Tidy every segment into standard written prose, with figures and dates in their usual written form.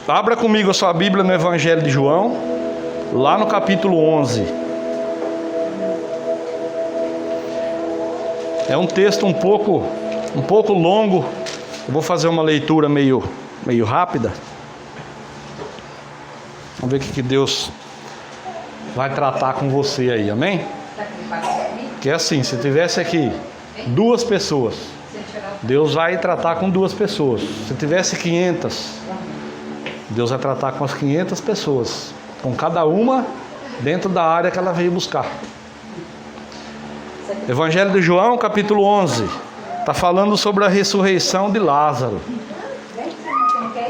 Abra comigo a sua Bíblia no Evangelho de João, lá no capítulo 11. É um texto um pouco longo. Eu vou fazer uma leitura meio rápida. Vamos ver o que Deus vai tratar com você aí, amém? Que é assim, se tivesse aqui 2 pessoas, Deus vai tratar com 2 pessoas. Se tivesse 500, Deus vai tratar com as 500 pessoas, com cada uma dentro da área que ela veio buscar. Evangelho de João, capítulo 11, está falando sobre a ressurreição de Lázaro.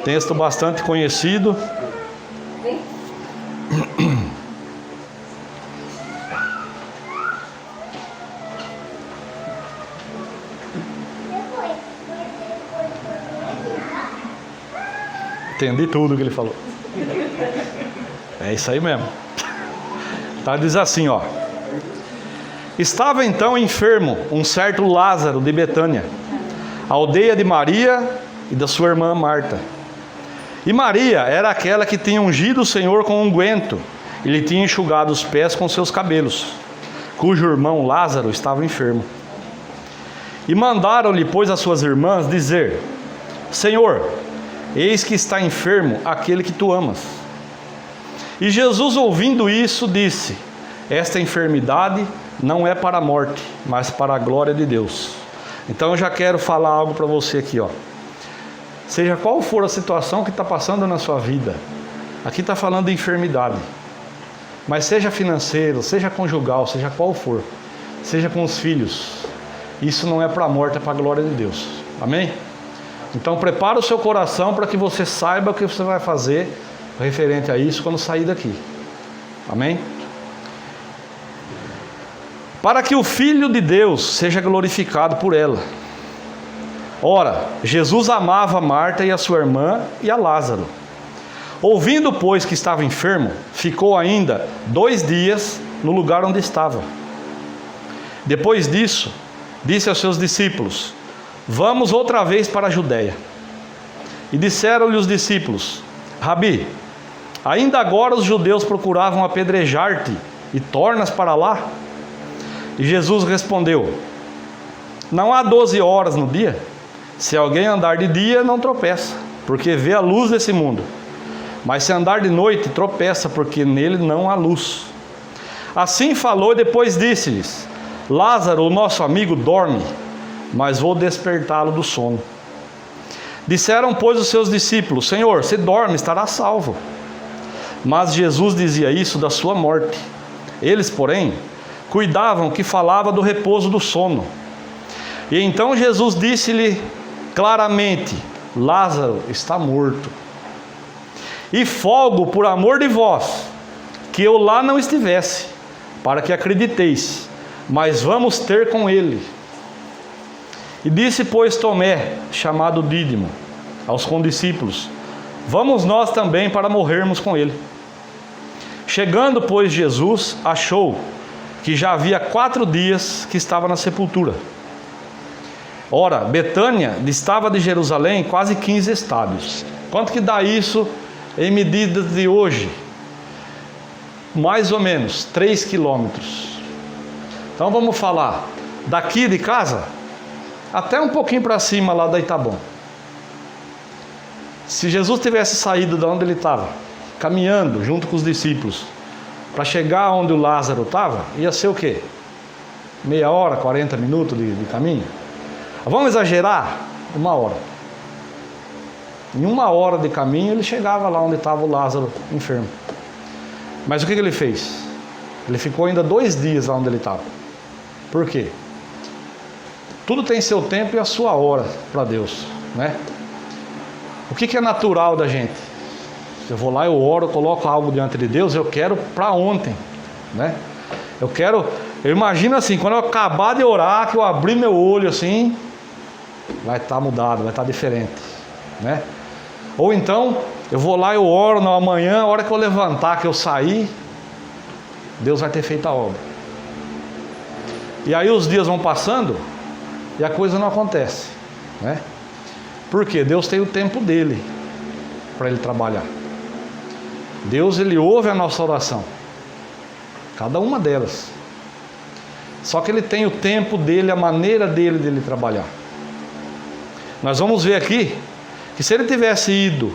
Texto bastante conhecido. Entendi tudo que ele falou. É isso aí mesmo. Tá, diz assim, ó. Estava então enfermo um certo Lázaro de Betânia, aldeia de Maria e da sua irmã Marta. E Maria era aquela que tinha ungido o Senhor com unguento e lhe tinha enxugado os pés com seus cabelos, cujo irmão Lázaro estava enfermo. E mandaram-lhe, pois, as suas irmãs dizer: Senhor, eis que está enfermo aquele que tu amas. E Jesus, ouvindo isso, disse: esta enfermidade não é para a morte, mas para a glória de Deus. Então eu já quero falar algo para você aqui, ó. Seja qual for a situação que está passando na sua vida, aqui está falando de enfermidade, mas seja financeiro, seja conjugal, seja qual for, seja com os filhos, isso não é para a morte, é para a glória de Deus. Amém? Então prepara o seu coração para que você saiba o que você vai fazer referente a isso quando sair daqui. Amém? Para que o Filho de Deus seja glorificado por ela. Ora, Jesus amava Marta e a sua irmã e a Lázaro. Ouvindo, pois, que estava enfermo, ficou ainda 2 dias no lugar onde estava. Depois disso, disse aos seus discípulos: vamos outra vez para a Judeia. E disseram-lhe os discípulos: Rabi, ainda agora os judeus procuravam apedrejar-te, e tornas para lá? E Jesus respondeu: não há 12 horas no dia? Se alguém andar de dia, não tropeça, porque vê a luz desse mundo. Mas se andar de noite, tropeça, porque nele não há luz. Assim falou e depois disse-lhes: Lázaro, o nosso amigo, dorme, mas vou despertá-lo do sono. Disseram, pois, os seus discípulos: Senhor, se dorme, estará salvo. Mas Jesus dizia isso da sua morte. Eles, porém, cuidavam que falava do repouso do sono. E então Jesus disse-lhe claramente: Lázaro está morto. E folgo por amor de vós, que eu lá não estivesse, para que acrediteis, mas vamos ter com ele. E disse, pois, Tomé, chamado Dídimo, aos condiscípulos: vamos nós também para morrermos com ele. Chegando, pois, Jesus achou que já havia 4 dias que estava na sepultura. Ora, Betânia distava de Jerusalém quase 15 estádios. Quanto que dá isso em medidas de hoje? Mais ou menos 3 quilômetros. Então vamos falar daqui de casa até um pouquinho para cima lá da Itabom. Se Jesus tivesse saído de onde ele estava, caminhando junto com os discípulos, para chegar onde o Lázaro estava, ia ser o quê? Meia hora, 40 minutos de caminho? Vamos exagerar? 1 hora. Em 1 hora de caminho ele chegava lá onde estava o Lázaro enfermo. Mas o que ele fez? Ele ficou ainda 2 dias lá onde ele estava. Por quê? Tudo tem seu tempo e a sua hora para Deus, né? O que é natural da gente? Eu vou lá, eu oro, eu coloco algo diante de Deus, eu quero para ontem, né? Eu imagino assim, quando eu acabar de orar, que eu abrir meu olho assim, vai estar mudado, vai estar diferente, né? Ou então, eu vou lá, eu oro na manhã, a hora que eu levantar, que eu sair, Deus vai ter feito a obra. E aí os dias vão passando e a coisa não acontece, né? Porque Deus tem o tempo dele. para Ele trabalhar. Deus, Ele ouve a nossa oração, cada uma delas. Só que Ele tem o tempo dEle, a maneira dEle trabalhar. Nós vamos ver aqui que se Ele tivesse ido,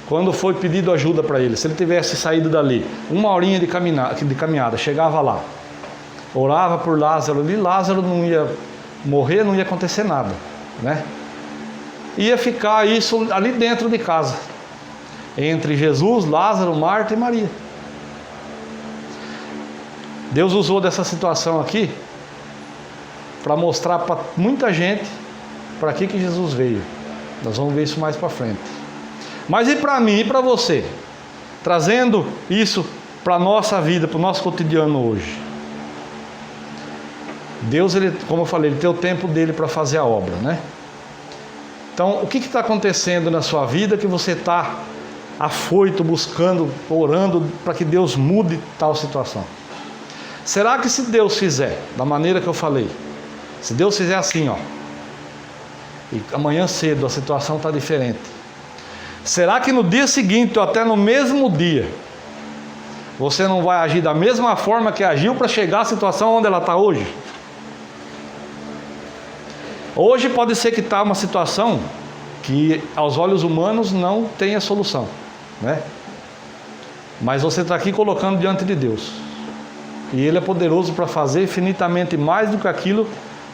quando foi pedido ajuda para Ele, se Ele tivesse saído dali, 1 horinha de caminhada, chegava lá, orava por Lázaro ali, Lázaro não ia morrer, não ia acontecer nada, né? Ia ficar isso ali dentro de casa, entre Jesus, Lázaro, Marta e Maria. Deus usou dessa situação aqui para mostrar para muita gente para que Jesus veio. Nós vamos ver isso mais para frente. Mas e para mim e para você? Trazendo isso para a nossa vida, para o nosso cotidiano hoje. Deus, Ele, como eu falei, Ele tem o tempo dEle para fazer a obra, né? Então, o que está acontecendo na sua vida que você está afoito, buscando, orando para que Deus mude tal situação? Será que se Deus fizer da maneira que eu falei, se Deus fizer assim, ó, e amanhã cedo a situação está diferente, será que no dia seguinte ou até no mesmo dia você não vai agir da mesma forma que agiu para chegar à situação onde ela está hoje? Hoje pode ser que está uma situação que aos olhos humanos não tenha solução, né? Mas você está aqui colocando diante de Deus. E Ele é poderoso para fazer infinitamente mais do que aquilo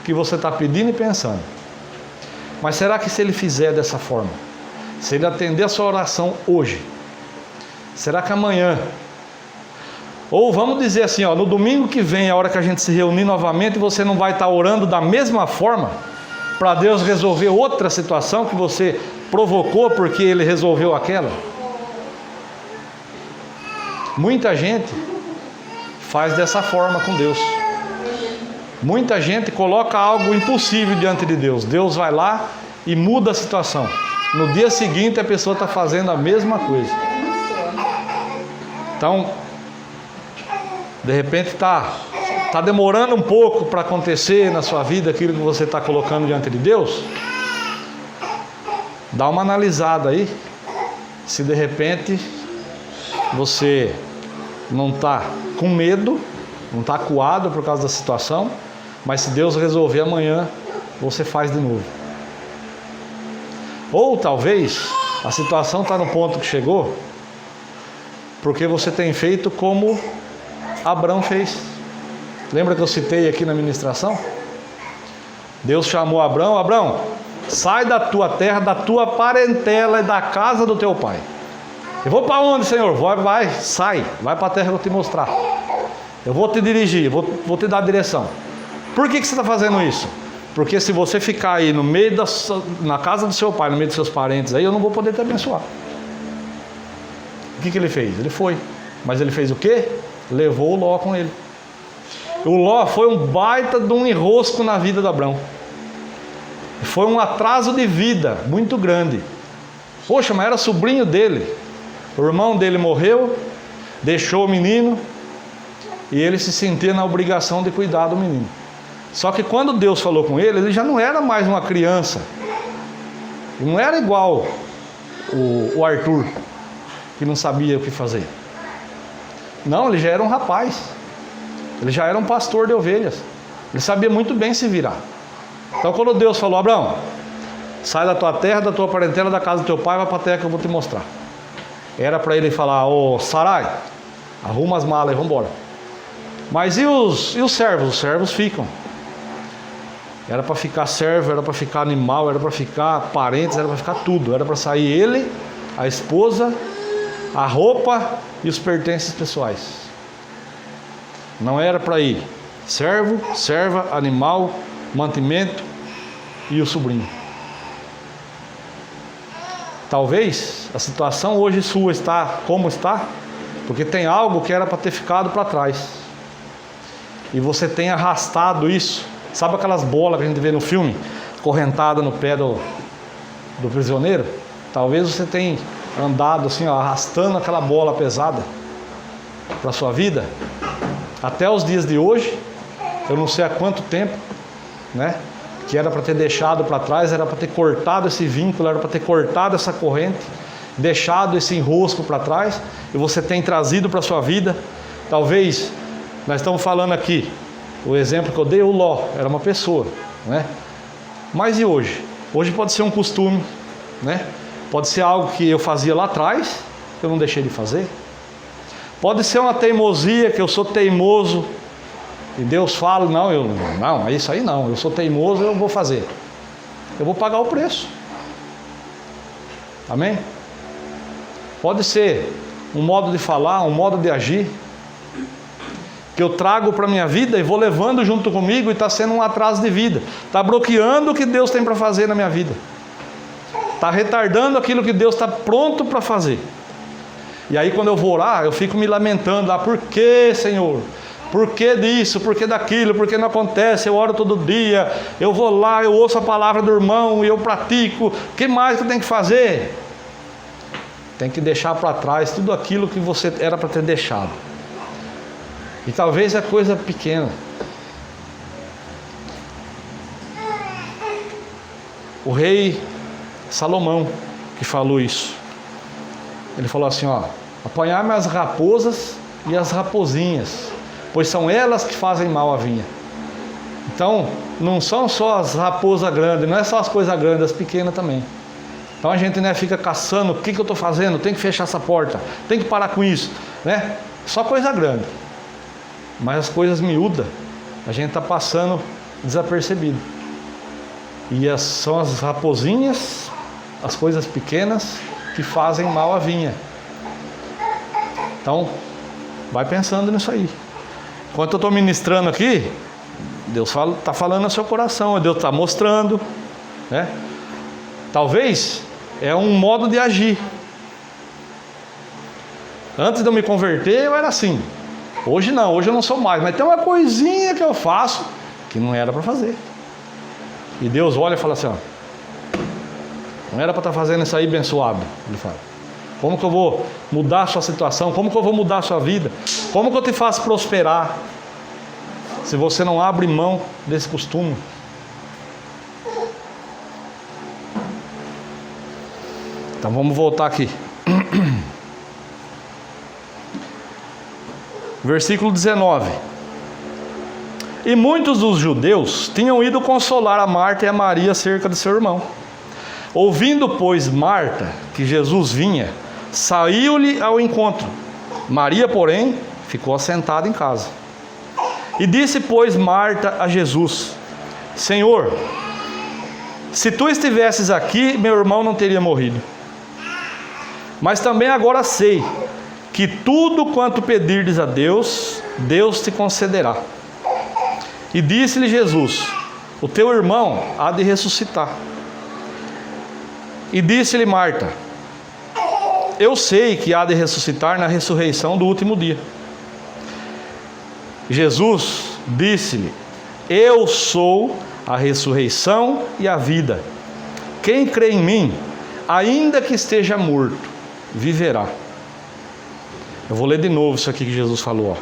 que você está pedindo e pensando. Mas será que se Ele fizer dessa forma, se Ele atender a sua oração hoje, será que amanhã, ou vamos dizer assim, ó, no domingo que vem, a hora que a gente se reunir novamente, você não vai estar orando da mesma forma para Deus resolver outra situação que você provocou porque Ele resolveu aquela? Muita gente faz dessa forma com Deus. Muita gente coloca algo impossível diante de Deus. Deus vai lá e muda a situação. No dia seguinte a pessoa está fazendo a mesma coisa. Então, de repente está demorando um pouco para acontecer na sua vida aquilo que você está colocando diante de Deus. Dá uma analisada aí, se de repente você não está com medo, não está acuado por causa da situação, mas se Deus resolver amanhã, você faz de novo. Ou talvez a situação está no ponto que chegou, porque você tem feito como Abrão fez. Lembra que eu citei aqui na ministração? Deus chamou Abrão: Abrão, sai da tua terra, da tua parentela e da casa do teu pai. Eu vou para onde, Senhor? Vai, sai, vai para a terra que eu vou te mostrar. Eu vou te dirigir, vou te dar a direção. Por que você está fazendo isso? Porque se você ficar aí no meio na casa do seu pai, no meio dos seus parentes aí, eu não vou poder te abençoar. O que ele fez? Ele foi. Mas ele fez o quê? Levou o Ló com ele. O Ló foi um baita de um enrosco na vida de Abrão. Foi um atraso de vida muito grande. Poxa, mas era sobrinho dele. O irmão dele morreu, deixou o menino, e ele se sentia na obrigação de cuidar do menino. Só que quando Deus falou com ele, ele já não era mais uma criança. Ele não era igual o Arthur, que não sabia o que fazer. Não, ele já era um rapaz. Ele já era um pastor de ovelhas. Ele sabia muito bem se virar. Então quando Deus falou: Abraão, sai da tua terra, da tua parentela, da casa do teu pai, vai para a terra que eu vou te mostrar. Era para ele falar: ô Sarai, arruma as malas e vamos embora. Mas e os servos? Os servos ficam. Era para ficar servo, era para ficar animal, era para ficar parentes, era para ficar tudo. Era para sair ele, a esposa, a roupa e os pertences pessoais. Não era para ir servo, serva, animal, mantimento e o sobrinho. Talvez a situação hoje sua está como está, porque tem algo que era para ter ficado para trás. E você tem arrastado isso. Sabe aquelas bolas que a gente vê no filme, correntada no pé do prisioneiro? Talvez você tenha andado assim, ó, arrastando aquela bola pesada para a sua vida, até os dias de hoje. Eu não sei há quanto tempo, né? Que era para ter deixado para trás, era para ter cortado esse vínculo, era para ter cortado essa corrente, deixado esse enrosco para trás e você tem trazido para a sua vida. Talvez, nós estamos falando aqui, o exemplo que eu dei, o Ló, era uma pessoa, né? Mas e hoje? Hoje pode ser um costume, né? Pode ser algo que eu fazia lá atrás, que eu não deixei de fazer. Pode ser uma teimosia, que eu sou teimoso, e Deus fala, não, isso aí não, eu sou teimoso, eu vou fazer. Eu vou pagar o preço. Amém? Pode ser um modo de falar, um modo de agir, que eu trago para a minha vida e vou levando junto comigo e está sendo um atraso de vida. Está bloqueando o que Deus tem para fazer na minha vida. Está retardando aquilo que Deus está pronto para fazer. E aí quando eu vou orar, eu fico me lamentando lá, por que, Senhor? Por que disso? Por que daquilo? Por que não acontece? Eu oro todo dia, eu vou lá, eu ouço a palavra do irmão e eu pratico. O que mais que eu tenho que fazer? Tem que deixar para trás tudo aquilo que você era para ter deixado. E talvez é coisa pequena. O rei Salomão que falou isso. Ele falou assim, apanhai-me as raposas e as rapozinhas, pois são elas que fazem mal à vinha. Então, não são só as raposas grandes, não é só as coisas grandes, as pequenas também. Então a gente, né, fica caçando, o que eu estou fazendo? Tem que fechar essa porta, tem que parar com isso, né? Só coisa grande. Mas as coisas miúdas, a gente está passando desapercebido. E são as raposinhas, as coisas pequenas, que fazem mal à vinha. Então, vai pensando nisso aí. Enquanto eu estou ministrando aqui, Deus está falando no seu coração, Deus está mostrando, né? Talvez é um modo de agir. Antes de eu me converter, eu era assim. Hoje não, hoje eu não sou mais. Mas tem uma coisinha que eu faço que não era para fazer. E Deus olha e fala assim, não era para estar fazendo isso aí, abençoado. Ele fala, como que eu vou mudar a sua situação? Como que eu vou mudar a sua vida? Como que eu te faço prosperar? Se você não abre mão desse costume. Então vamos voltar aqui. Versículo 19. E muitos dos judeus tinham ido consolar a Marta e a Maria acerca de seu irmão. Ouvindo, pois, Marta que Jesus vinha, saiu-lhe ao encontro. Maria, porém, ficou assentada em casa. E disse, pois, Marta a Jesus, Senhor, se tu estivesses aqui, meu irmão não teria morrido. Mas também agora sei que tudo quanto pedirdes a Deus, Deus te concederá. E disse-lhe Jesus, o teu irmão há de ressuscitar. E disse-lhe Marta, eu sei que há de ressuscitar na ressurreição do último dia. Jesus disse-lhe, eu sou a ressurreição e a vida. Quem crê em mim, ainda que esteja morto, viverá. Eu vou ler de novo isso aqui que Jesus falou.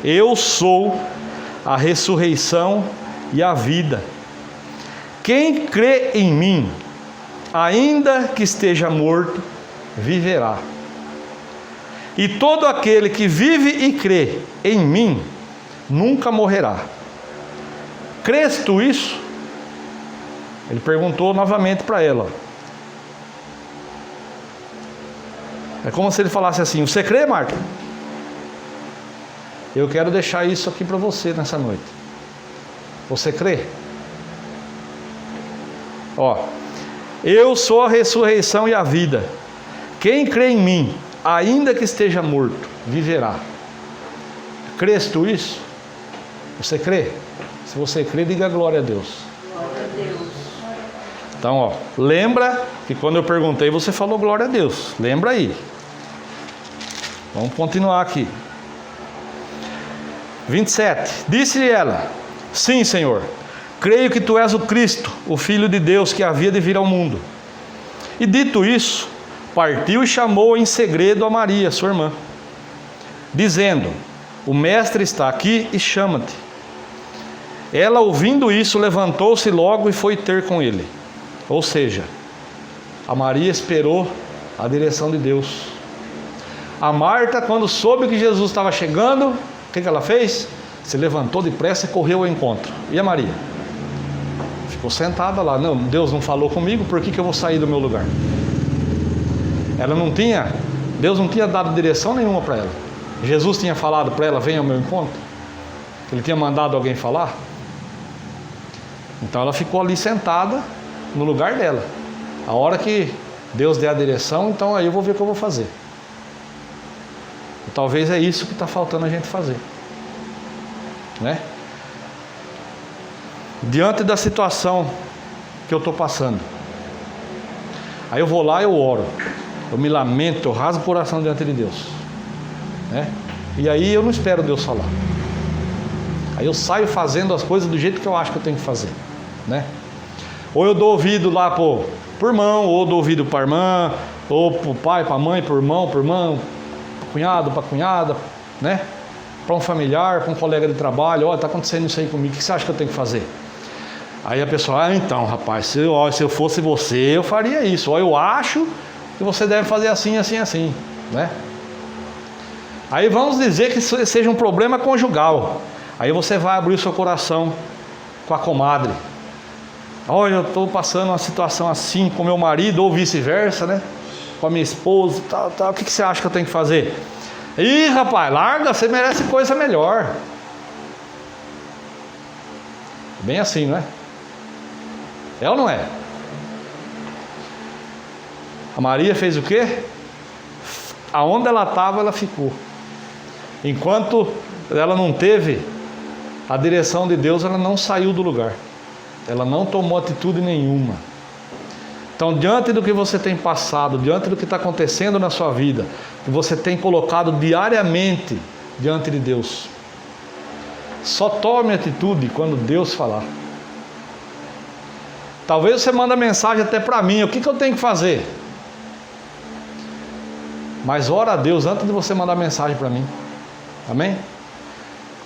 Eu sou a ressurreição e a vida. Quem crê em mim, ainda que esteja morto, viverá. E todo aquele que vive e crê em mim, nunca morrerá. Crês tu isso? Ele perguntou novamente para ela. É como se ele falasse assim, você crê, Marta? Eu quero deixar isso aqui para você nessa noite. Você crê? Eu sou a ressurreição e a vida. Quem crê em mim, ainda que esteja morto, viverá. Crês tu isso? Você crê? Se você crê, diga glória a Deus. Glória a Deus. Então, lembra que quando eu perguntei, você falou glória a Deus. Lembra aí. Vamos continuar aqui. 27. Disse-lhe ela, sim, Senhor, creio que tu és o Cristo, o Filho de Deus que havia de vir ao mundo. E dito isso, partiu e chamou em segredo a Maria, sua irmã, dizendo, o mestre está aqui e chama-te. Ela, ouvindo isso, levantou-se logo e foi ter com ele. Ou seja, a Maria esperou a direção de Deus. A Marta, quando soube que Jesus estava chegando, o que ela fez? Se levantou depressa e correu ao encontro. E a Maria? Ficou sentada lá. Não, Deus não falou comigo, por que eu vou sair do meu lugar? Deus não tinha dado direção nenhuma para ela. Jesus tinha falado para ela, venha ao meu encontro. Ele tinha mandado alguém falar. Então ela ficou ali sentada no lugar dela. A hora que Deus der a direção, então aí eu vou ver o que eu vou fazer. E talvez é isso que está faltando a gente fazer, né? Diante da situação que eu estou passando, aí eu vou lá e eu oro, eu me lamento, eu rasgo o coração diante de Deus, né? E aí eu não espero Deus falar. Aí eu saio fazendo as coisas do jeito que eu acho que eu tenho que fazer, né? Ou eu dou ouvido lá pro irmão, ou dou ouvido para a irmã, ou pro pai, para a mãe, pro irmão, para cunhado, para cunhada, né? Para um familiar, para um colega de trabalho, olha, está acontecendo isso aí comigo, o que você acha que eu tenho que fazer? Aí a pessoa, então rapaz, se eu fosse você, eu faria isso, eu acho que você deve fazer assim, assim, assim, né? Aí vamos dizer que seja um problema conjugal, aí você vai abrir o seu coração com a comadre. Olha, eu estou passando uma situação assim com meu marido, ou vice-versa, né? Com a minha esposa, tal. O que você acha que eu tenho que fazer? Ih, rapaz, larga, você merece coisa melhor. Bem assim, não é? É ou não é? A Maria fez o quê? Aonde ela estava, ela ficou. Enquanto ela não teve a direção de Deus, ela não saiu do lugar. Ela não tomou atitude nenhuma. Então, diante do que você tem passado, diante do que está acontecendo na sua vida, que você tem colocado diariamente diante de Deus, só tome atitude quando Deus falar. Talvez você manda mensagem até para mim, o que eu tenho que fazer? Mas ora a Deus antes de você mandar mensagem para mim. Amém?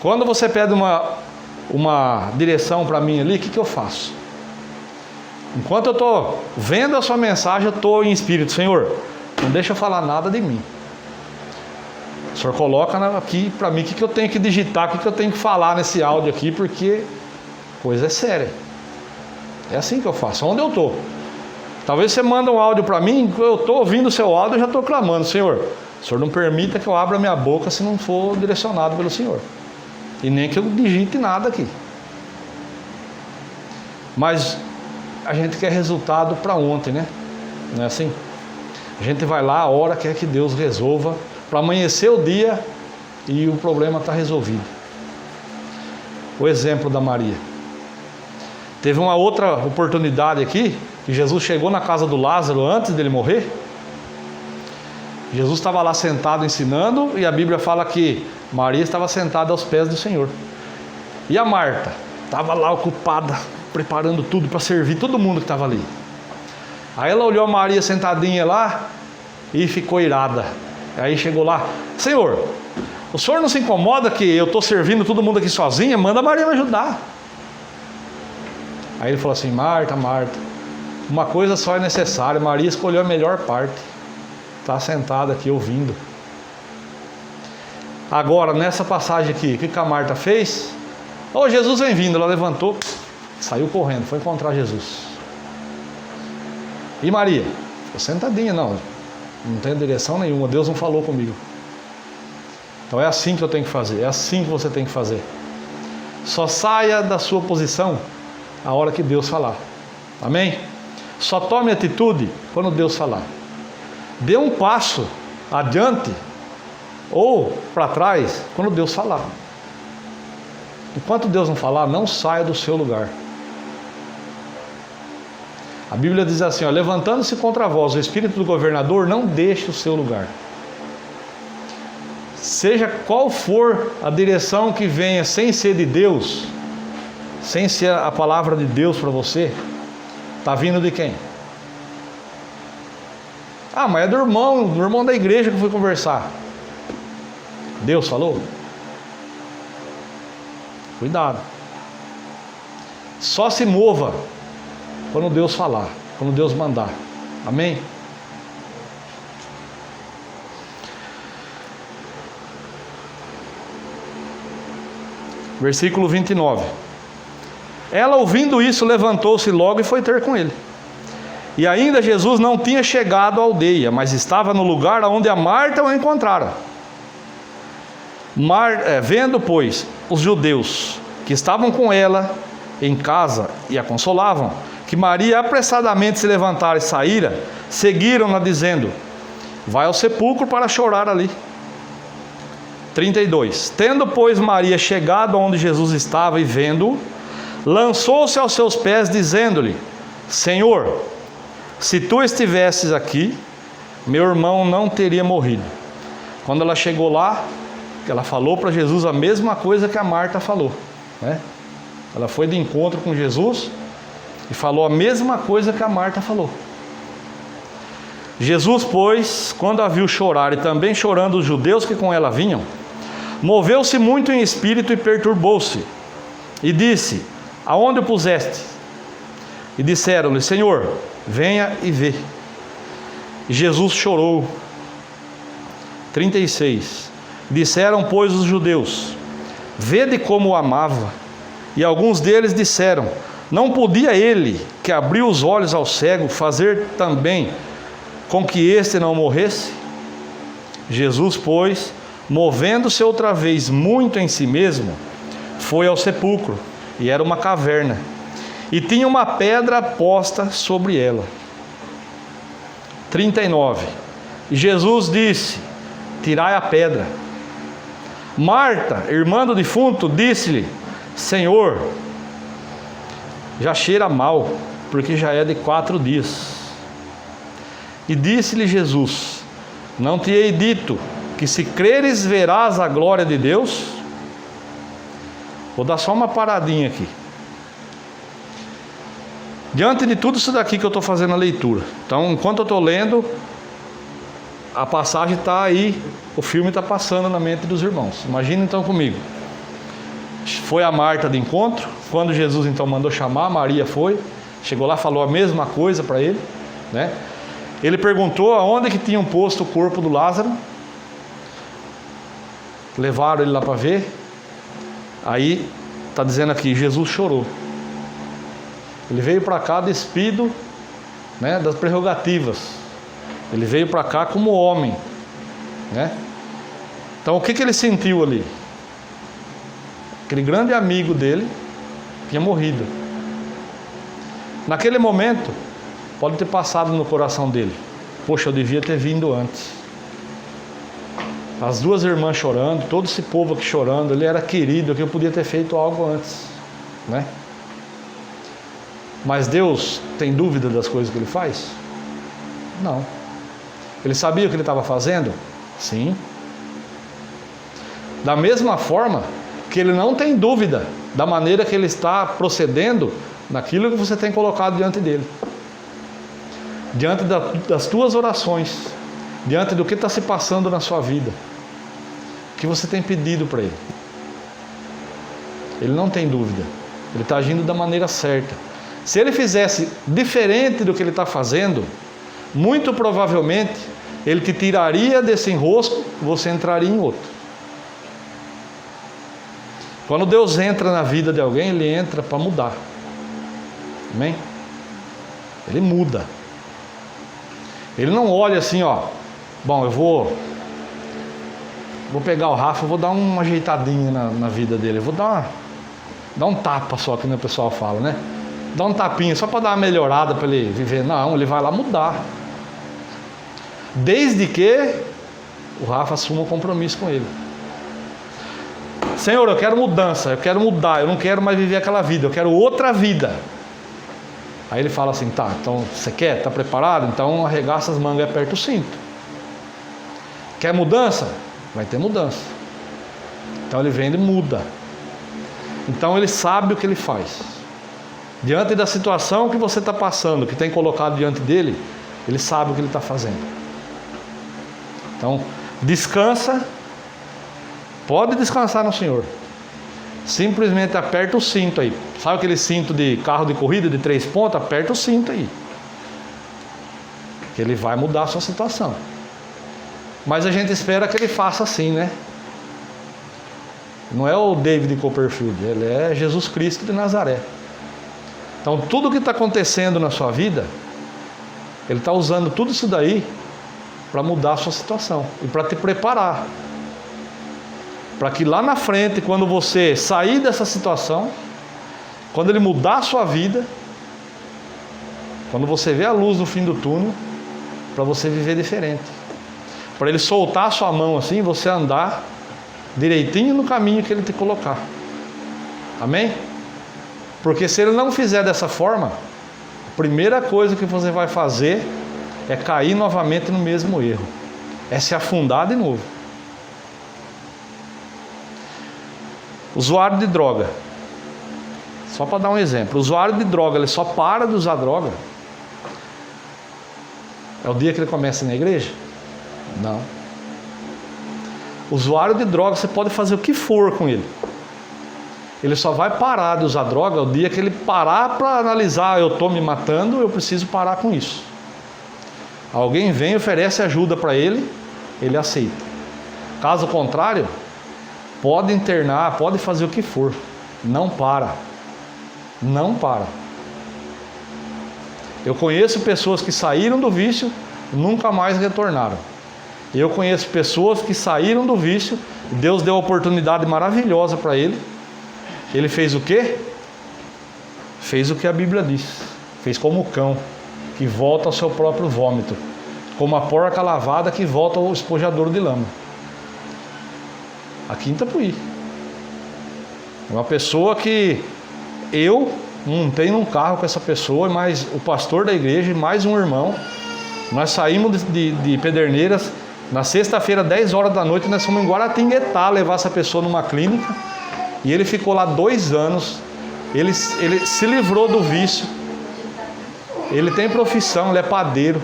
Quando você pede uma direção para mim ali, o que eu faço? Enquanto eu estou vendo a sua mensagem, eu estou em espírito. Senhor, não deixa eu falar nada de mim. O Senhor coloca aqui para mim o que eu tenho que digitar, o que eu tenho que falar nesse áudio aqui, porque coisa é séria. É assim que eu faço, onde eu estou. Talvez você manda um áudio para mim, eu estou ouvindo o seu áudio e já estou clamando, Senhor, o Senhor não permita que eu abra minha boca se não for direcionado pelo Senhor. E nem que eu digite nada aqui. Mas a gente quer resultado para ontem, né? Não é assim? A gente vai lá, a hora quer que Deus resolva, para amanhecer o dia e o problema está resolvido. O exemplo da Maria. Teve uma outra oportunidade aqui, que Jesus chegou na casa do Lázaro antes dele morrer. Jesus estava lá sentado ensinando e a Bíblia fala que Maria estava sentada aos pés do Senhor. E a Marta estava lá ocupada, preparando tudo para servir todo mundo que estava ali. Aí ela olhou a Maria sentadinha lá e ficou irada. Aí chegou lá, Senhor, o Senhor não se incomoda que eu estou servindo todo mundo aqui sozinha? Manda a Maria me ajudar. Aí ele falou assim, Marta, uma coisa só é necessária, Maria escolheu a melhor parte. Está sentada aqui ouvindo. Agora, nessa passagem aqui, o que a Marta fez? Oh, Jesus vem vindo. Ela levantou, saiu correndo, foi encontrar Jesus. E Maria? Ficou sentadinha, não tem direção nenhuma, Deus não falou comigo. Então é assim que eu tenho que fazer, é assim que você tem que fazer. Só saia da sua posição a hora que Deus falar. Amém? Só tome atitude quando Deus falar. Dê um passo adiante ou para trás quando Deus falar. Enquanto Deus não falar, não saia do seu lugar. A Bíblia diz assim, ó, levantando-se contra vós o espírito do governador, não deixe o seu lugar. Seja qual for a direção que venha sem ser de Deus, sem ser a palavra de Deus para você, está vindo de quem? Ah, mas é do irmão da igreja que eu fui conversar. Deus falou? Cuidado. Só se mova quando Deus falar, quando Deus mandar. Amém? Versículo 29. Ela, ouvindo isso, levantou-se logo e foi ter com ele. E ainda Jesus não tinha chegado à aldeia, mas estava no lugar onde a Marta o encontrara. Vendo, pois, os judeus que estavam com ela em casa e a consolavam, que Maria apressadamente se levantara e saíra, seguiram-na dizendo: vai ao sepulcro para chorar ali. 32. Tendo, pois, Maria chegado onde Jesus estava e vendo-o, lançou-se aos seus pés, dizendo-lhe: Senhor, se tu estivesses aqui, meu irmão não teria morrido. Quando ela chegou lá, ela falou para Jesus a mesma coisa que a Marta falou, né? Ela foi de encontro com Jesus e falou a mesma coisa que a Marta falou. Jesus, pois, quando a viu chorar e também chorando os judeus que com ela vinham, moveu-se muito em espírito e perturbou-se, e disse: aonde o puseste? E disseram-lhe: Senhor, venha e vê. E Jesus chorou. 36. Disseram, pois, os judeus: vede como o amava. E alguns deles disseram: não podia ele, que abriu os olhos ao cego, fazer também com que este não morresse? Jesus, pois, movendo-se outra vez muito em si mesmo, foi ao sepulcro, e era uma caverna, e tinha uma pedra posta sobre ela. 39. E Jesus disse: tirai a pedra. Marta, irmã do defunto, disse-lhe: Senhor, já cheira mal, porque já é de 4 dias. E disse-lhe Jesus: não te hei dito que se creres verás a glória de Deus? Vou dar só uma paradinha aqui. Diante de tudo isso daqui que eu estou fazendo a leitura, então enquanto eu estou lendo, a passagem está aí, o filme está passando na mente dos irmãos. Imagina então comigo. Foi a Marta de encontro, quando Jesus então mandou chamar, Maria foi, chegou lá, falou a mesma coisa para ele, né? Ele perguntou aonde que tinham posto o corpo do Lázaro. Levaram ele lá para ver. Aí está dizendo aqui, Jesus chorou. Ele veio para cá despido, né, das prerrogativas. Ele veio para cá como homem, né? Então o que ele sentiu ali? Aquele grande amigo dele tinha morrido. Naquele momento, pode ter passado no coração dele: poxa, eu devia ter vindo antes. As 2 irmãs chorando, todo esse povo aqui chorando, ele era querido, que eu podia ter feito algo antes, né? Mas Deus tem dúvida das coisas que Ele faz? Não. Ele sabia o que Ele estava fazendo? Sim. Da mesma forma que Ele não tem dúvida da maneira que Ele está procedendo naquilo que você tem colocado diante dEle. Diante das tuas orações, diante do que está se passando na sua vida, que você tem pedido para Ele. Ele não tem dúvida. Ele está agindo da maneira certa. Se Ele fizesse diferente do que Ele está fazendo, muito provavelmente Ele te tiraria desse enrosco, você entraria em outro. Quando Deus entra na vida de alguém, Ele entra para mudar. Amém? Ele muda. Ele não olha assim, ó, bom, eu vou pegar o Rafa, vou dar uma ajeitadinha na vida dele, eu vou dar um tapa só, que o pessoal fala, né? Dá um tapinha só para dar uma melhorada para ele viver. Não, ele vai lá mudar. Desde que o Rafa assuma um compromisso com ele. Senhor, eu quero mudança, eu quero mudar, eu não quero mais viver aquela vida, eu quero outra vida. Aí ele fala assim: tá, então você quer? Está preparado? Então arregaça as mangas e aperta o cinto. Quer mudança? Vai ter mudança. Então ele vem e muda. Então ele sabe o que ele faz. Diante da situação que você está passando, que tem colocado diante dele, ele sabe o que ele está fazendo. Então, descansa, pode descansar no Senhor. Simplesmente aperta o cinto aí. Sabe aquele cinto de carro de corrida de 3 pontos? Aperta o cinto aí. Que Ele vai mudar a sua situação. Mas a gente espera que Ele faça assim, né? Não é o David Copperfield, ele é Jesus Cristo de Nazaré. Então tudo que está acontecendo na sua vida, ele está usando tudo isso daí para mudar a sua situação e para te preparar. Para que lá na frente, quando você sair dessa situação, quando ele mudar a sua vida, quando você vê a luz no fim do túnel, para você viver diferente. Para ele soltar a sua mão assim, você andar direitinho no caminho que ele te colocar. Amém? Porque se ele não fizer dessa forma, a primeira coisa que você vai fazer é cair novamente no mesmo erro. É se afundar de novo. Usuário de droga. Só para dar um exemplo. O usuário de droga, ele só para de usar droga. É o dia que ele começa na igreja? Não. Usuário de droga, você pode fazer o que for com ele. Ele só vai parar de usar droga o dia que ele parar para analisar: eu estou me matando, eu preciso parar com isso. Alguém vem e oferece ajuda para ele, ele aceita. Caso contrário, pode internar, pode fazer o que for. Não para. Não para. Eu conheço pessoas que saíram do vício e nunca mais retornaram. Eu conheço pessoas que saíram do vício, Deus deu uma oportunidade maravilhosa para ele. Ele fez o quê? Fez o que a Bíblia diz. Fez como o cão, que volta ao seu próprio vômito. Como a porca lavada que volta ao espojador de lama. Aqui em Itapuí. Uma pessoa que eu montei num carro com essa pessoa, mas o pastor da igreja e mais um irmão. Nós saímos de Pederneiras. Na sexta-feira, 10 horas da noite, nós fomos em Guaratinguetá levar essa pessoa numa clínica. E ele ficou lá 2 anos. Ele se livrou do vício. Ele tem profissão, ele é padeiro.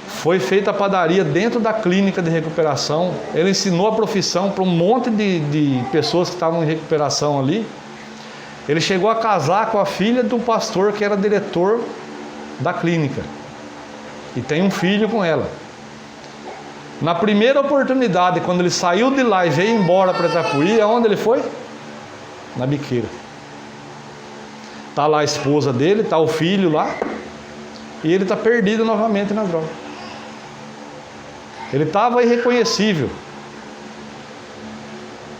Foi feita a padaria dentro da clínica de recuperação. Ele ensinou a profissão para um monte de pessoas que estavam em recuperação ali. Ele chegou a casar com a filha do pastor que era diretor da clínica. E tem um filho com ela. Na primeira oportunidade, quando ele saiu de lá e veio embora para Itapuí, aonde ele foi? Na biqueira. Está lá a esposa dele, está o filho lá, e ele está perdido novamente na droga. Ele estava irreconhecível.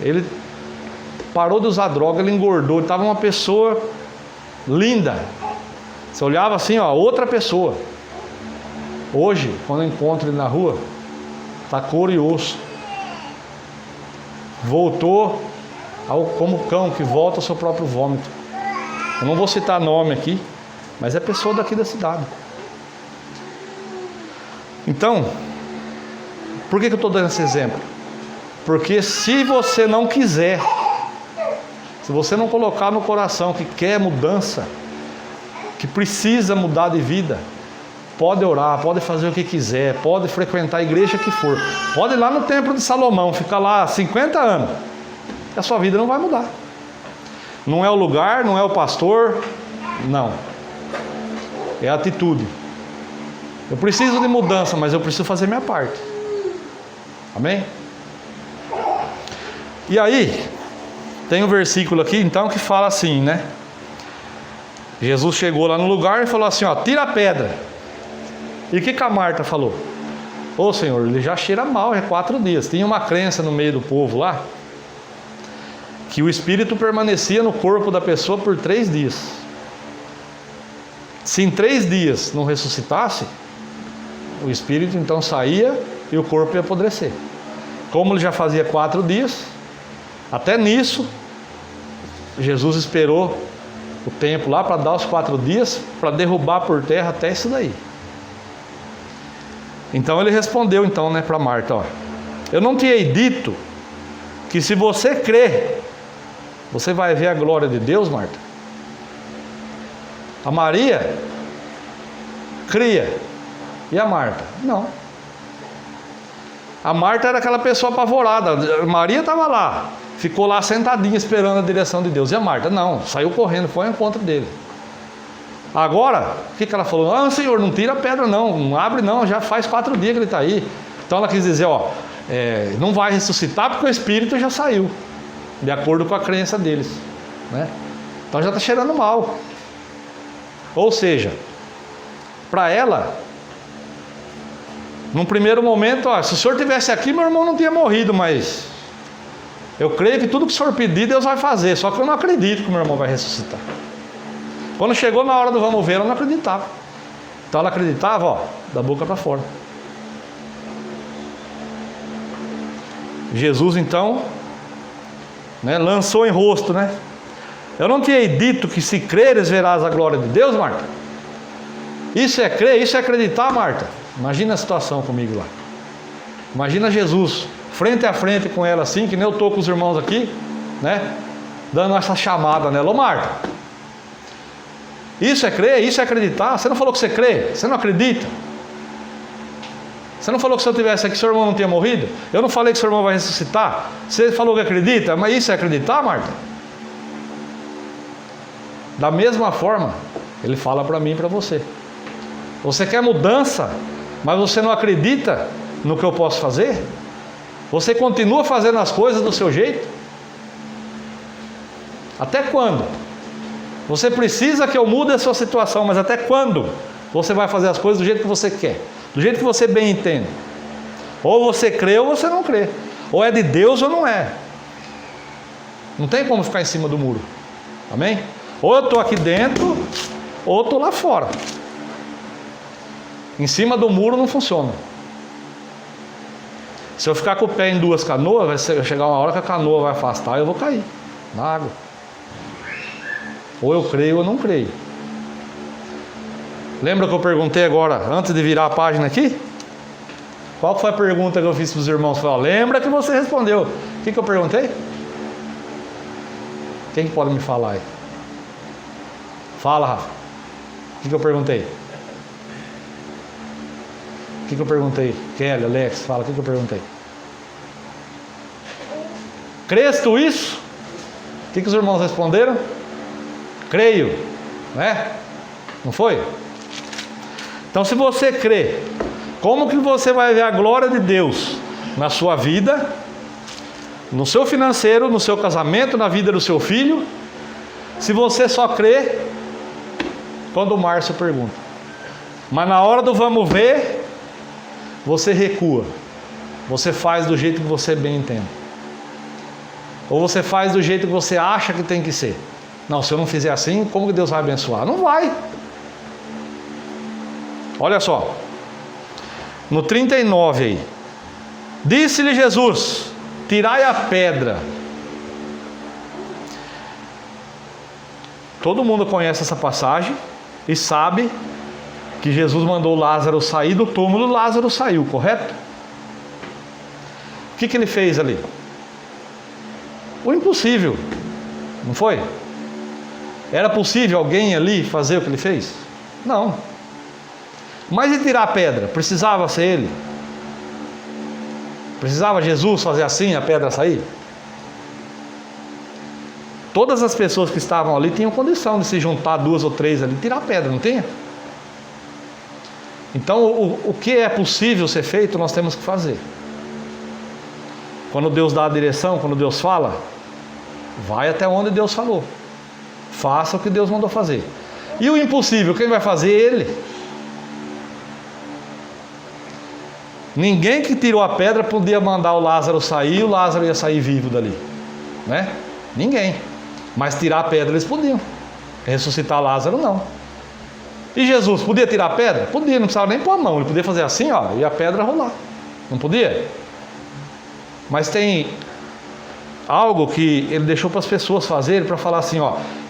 Ele parou de usar droga, ele engordou, ele estava uma pessoa linda. Você olhava assim, ó, outra pessoa. Hoje, quando eu encontro ele na rua, está couro e osso. Voltou como cão que volta ao seu próprio vômito. Eu não vou citar nome aqui, mas é pessoa daqui da cidade. Então, por que eu estou dando esse exemplo? Porque se você não quiser, se você não colocar no coração que quer mudança, que precisa mudar de vida, pode orar, pode fazer o que quiser, pode frequentar a igreja que for, pode ir lá no templo de Salomão, ficar lá 50 anos, a sua vida não vai mudar. Não é o lugar, não é o pastor, não. É a atitude. Eu preciso de mudança, mas eu preciso fazer minha parte. Amém? E aí, tem um versículo aqui então que fala assim, né? Jesus chegou lá no lugar e falou assim, ó, tira a pedra. E o que a Marta falou? Ô Senhor, ele já cheira mal, é 4 dias. Tinha uma crença no meio do povo lá, que o espírito permanecia no corpo da pessoa por 3 dias. Se em 3 dias não ressuscitasse, o espírito então saía e o corpo ia apodrecer. Como ele já fazia 4 dias, até nisso, Jesus esperou o tempo lá para dar os 4 dias, para derrubar por terra até isso daí. Então ele respondeu então, né, para Marta, ó, eu não te hei dito que se você crer, você vai ver a glória de Deus, Marta? A Maria cria. E a Marta? Não. A Marta era aquela pessoa apavorada. A Maria estava lá, ficou lá sentadinha esperando a direção de Deus. E a Marta? Não, saiu correndo, foi ao encontro dele. Agora, o que ela falou? Ah, Senhor, não tira a pedra não abre não, já faz 4 dias que ele está aí. Então ela quis dizer, ó, não vai ressuscitar porque o espírito já saiu, de acordo com a crença deles, né? Então já está cheirando mal. Ou seja, para ela, num primeiro momento, se o senhor tivesse aqui, meu irmão não tinha morrido, mas eu creio que tudo que o senhor pedir, Deus vai fazer, só que eu não acredito que o meu irmão vai ressuscitar. Quando chegou na hora do vamos ver, ela não acreditava. Então ela acreditava, da boca para fora. Jesus então, lançou em rosto, eu não tinha dito que se creres verás a glória de Deus, Marta? Isso é crer, isso é acreditar, Marta. Imagina a situação comigo lá. Imagina Jesus, frente a frente com ela assim, que nem eu estou com os irmãos aqui, dando essa chamada nela. Ô Marta, isso é crer, isso é acreditar. Você não falou que você crê? Você não acredita? Você não falou que se eu estivesse aqui, seu irmão não tinha morrido? Eu não falei que seu irmão vai ressuscitar? Você falou que acredita? Mas isso é acreditar, Marta? Da mesma forma, ele fala para mim e para você. Você quer mudança, mas você não acredita no que eu posso fazer? Você continua fazendo as coisas do seu jeito? Até quando? Você precisa que eu mude a sua situação, mas até quando você vai fazer as coisas do jeito que você quer? Do jeito que você bem entende? Ou você crê ou você não crê. Ou é de Deus ou não é. Não tem como ficar em cima do muro. Amém? Ou eu estou aqui dentro, ou eu estou lá fora. Em cima do muro não funciona. Se eu ficar com o pé em duas canoas, vai chegar uma hora que a canoa vai afastar e eu vou cair na água. Ou eu creio ou eu não creio. Lembra que eu perguntei agora, antes de virar a página aqui? Qual foi a pergunta que eu fiz para os irmãos? Lembra que você respondeu. O que eu perguntei? Quem que pode me falar aí? Fala, Rafa. O que eu perguntei? O que eu perguntei? Kelly, Alex, fala, o que eu perguntei? Crês tu isso? O que os irmãos responderam? Creio, Não foi? Então, se você crê, como que você vai ver a glória de Deus na sua vida, no seu financeiro, no seu casamento, na vida do seu filho, se você só crê quando o Márcio pergunta? Mas na hora do vamos ver, você recua. Você faz do jeito que você bem entende. Ou você faz do jeito que você acha que tem que ser. Não, se eu não fizer assim, como que Deus vai abençoar? Não vai. Olha só. No 39 aí. Disse-lhe Jesus: tirai a pedra. Todo mundo conhece essa passagem e sabe que Jesus mandou Lázaro sair do túmulo. Lázaro saiu, correto? O que ele fez ali? O impossível, não foi? Era possível alguém ali fazer o que ele fez? Não. Mas e tirar a pedra? Precisava ser ele? Precisava Jesus fazer assim, a pedra sair? Todas as pessoas que estavam ali tinham condição de se juntar, 2 ou 3 ali, tirar a pedra, não tinha? Então, o que é possível ser feito, nós temos que fazer. Quando Deus dá a direção, quando Deus fala, vai até onde Deus falou. Faça o que Deus mandou fazer. E o impossível, quem vai fazer? Ele. Ninguém que tirou a pedra podia mandar o Lázaro sair, o Lázaro ia sair vivo dali, Ninguém. Mas tirar a pedra eles podiam. Ressuscitar Lázaro não. E Jesus podia tirar a pedra? Podia, não precisava nem pôr a mão. Ele podia fazer assim, e a pedra rolar. Não podia? Mas tem algo que ele deixou para as pessoas fazerem, para falar assim,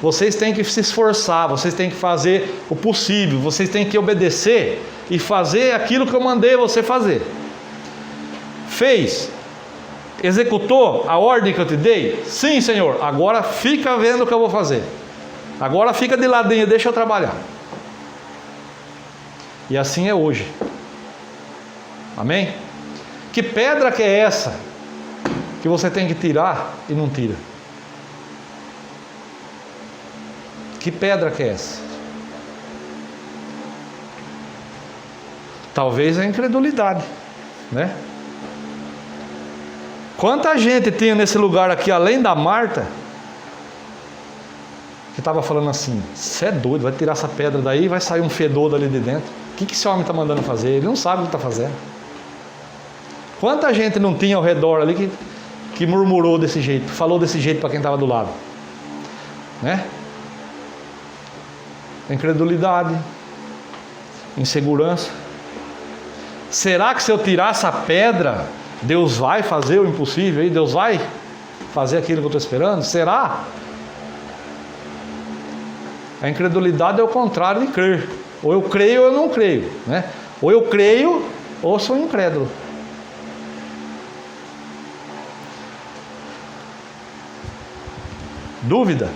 vocês têm que se esforçar, vocês têm que fazer o possível, vocês têm que obedecer e fazer aquilo que eu mandei você fazer. Fez? Executou a ordem que eu te dei? Sim, Senhor. Agora fica vendo o que eu vou fazer. Agora fica de ladinho, deixa eu trabalhar. E assim é hoje. Amém? Que pedra que é essa que você tem que tirar e não tira? Que pedra que é essa? Talvez a incredulidade, Quanta gente tinha nesse lugar aqui, além da Marta, que estava falando assim: você é doido, vai tirar essa pedra daí e vai sair um fedor dali de dentro. O que esse homem está mandando fazer? Ele não sabe o que está fazendo. Quanta gente não tinha ao redor ali que murmurou desse jeito, falou desse jeito para quem estava do lado, né? Incredulidade, insegurança. Será que se eu tirar essa pedra, Deus vai fazer o impossível aí? Deus vai fazer aquilo que eu estou esperando? Será? A incredulidade é o contrário de crer. Ou eu creio ou eu não creio, né? Ou eu creio ou sou incrédulo. Dúvida?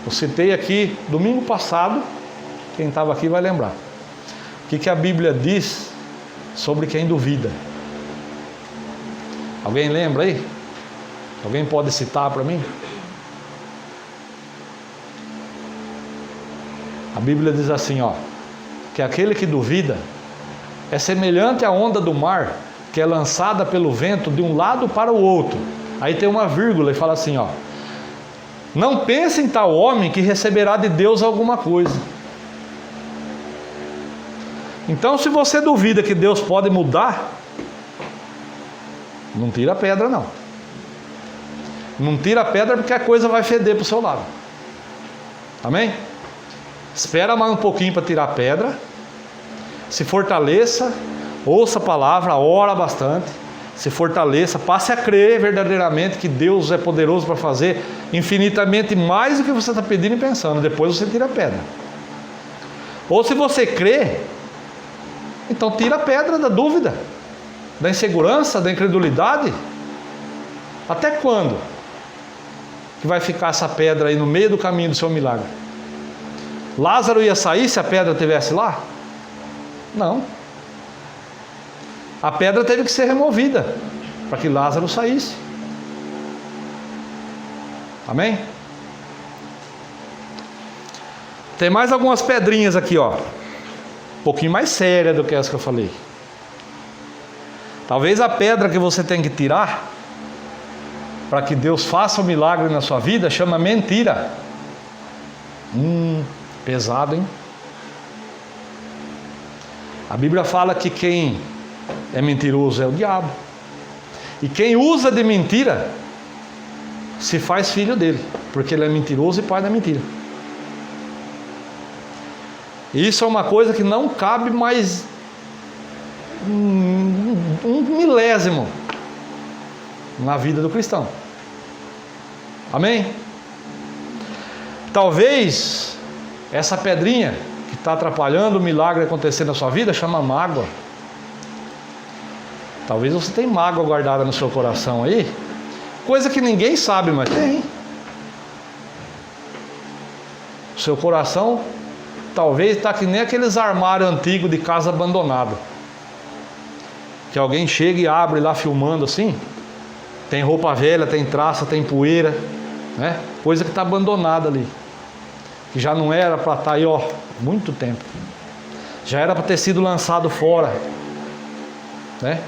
Eu citei aqui domingo passado, quem estava aqui vai lembrar. O que a Bíblia diz sobre quem duvida? Alguém lembra aí? Alguém pode citar para mim? A Bíblia diz assim, ó, que aquele que duvida é semelhante à onda do mar que é lançada pelo vento de um lado para o outro. Aí tem uma vírgula e fala assim, ó: não pense em tal homem que receberá de Deus alguma coisa. Então, se você duvida que Deus pode mudar, não tira a pedra não. Não tira a pedra porque a coisa vai feder para o seu lado. Amém? Espera mais um pouquinho para tirar a pedra. Se fortaleça, ouça a palavra, ora bastante. Se fortaleça, passe a crer verdadeiramente que Deus é poderoso para fazer infinitamente mais do que você está pedindo e pensando. Depois você tira a pedra. Ou se você crê, então tira a pedra da dúvida, da insegurança, da incredulidade. Até quando que vai ficar essa pedra aí no meio do caminho do seu milagre? Lázaro ia sair se a pedra estivesse lá? Não. A pedra teve que ser removida para que Lázaro saísse. Amém? Tem mais algumas pedrinhas aqui, ó. Um pouquinho mais séria do que essa que eu falei. Talvez a pedra que você tem que tirar para que Deus faça um milagre na sua vida chama mentira. Pesado, hein? A Bíblia fala que quem é mentiroso é o diabo. E quem usa de mentira se faz filho dele, porque ele é mentiroso e pai da mentira. E isso é uma coisa que não cabe mais um milésimo na vida do cristão. Amém? Talvez essa pedrinha que está atrapalhando o milagre acontecer na sua vida chama mágoa. Talvez você tenha mágoa guardada no seu coração aí, coisa que ninguém sabe, mas tem. O seu coração talvez está que nem aqueles armários antigos de casa abandonada, que alguém chega e abre lá filmando assim, tem roupa velha, tem traça, tem poeira, né? Coisa que está abandonada ali, que já não era para estar aí, ó, muito tempo, já era para ter sido lançado fora, né?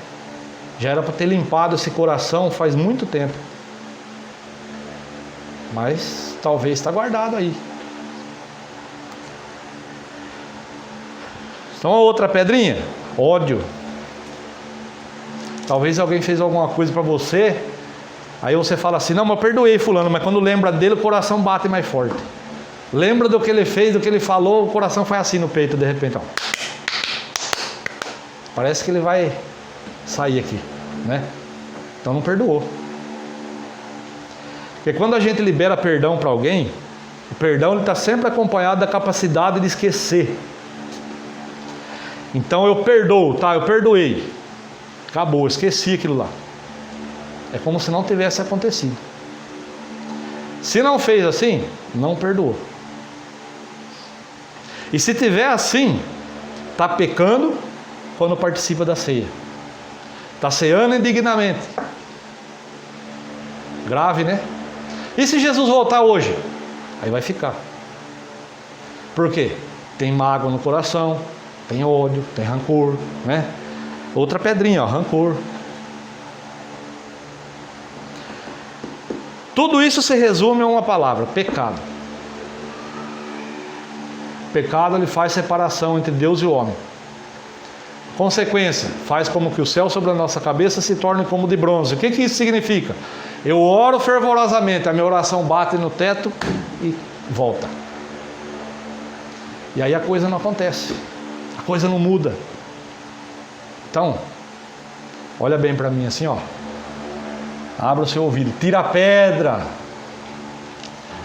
Já era para ter limpado esse coração faz muito tempo, mas talvez está guardado aí. Então a outra pedrinha, ódio. Talvez alguém fez alguma coisa para você, aí você fala assim, não, mas eu perdoei fulano, mas quando lembra dele o coração bate mais forte. Lembra do que ele fez, do que ele falou, o coração faz assim no peito de repente, ó. Parece que ele vai sair aqui, né? Então não perdoou. Porque quando a gente libera perdão para alguém, o perdão está sempre acompanhado da capacidade de esquecer. Então eu perdoo, tá? Eu perdoei. Acabou, esqueci aquilo lá. É como se não tivesse acontecido. Se não fez assim, não perdoou. E se tiver assim, está pecando quando participa da ceia. Está ceando indignamente. Grave, né? E se Jesus voltar hoje? Aí vai ficar. Por quê? Tem mágoa no coração, tem ódio, tem rancor, né? Outra pedrinha, ó, rancor. Tudo isso se resume a uma palavra: pecado. Pecado, ele faz separação entre Deus e o homem. Consequência, faz como que o céu sobre a nossa cabeça se torne como de bronze. O que isso significa? Eu oro fervorosamente, a minha oração bate no teto e volta. E aí a coisa não acontece, a coisa não muda. Então, olha bem para mim assim, ó. Abra o seu ouvido, tira a pedra.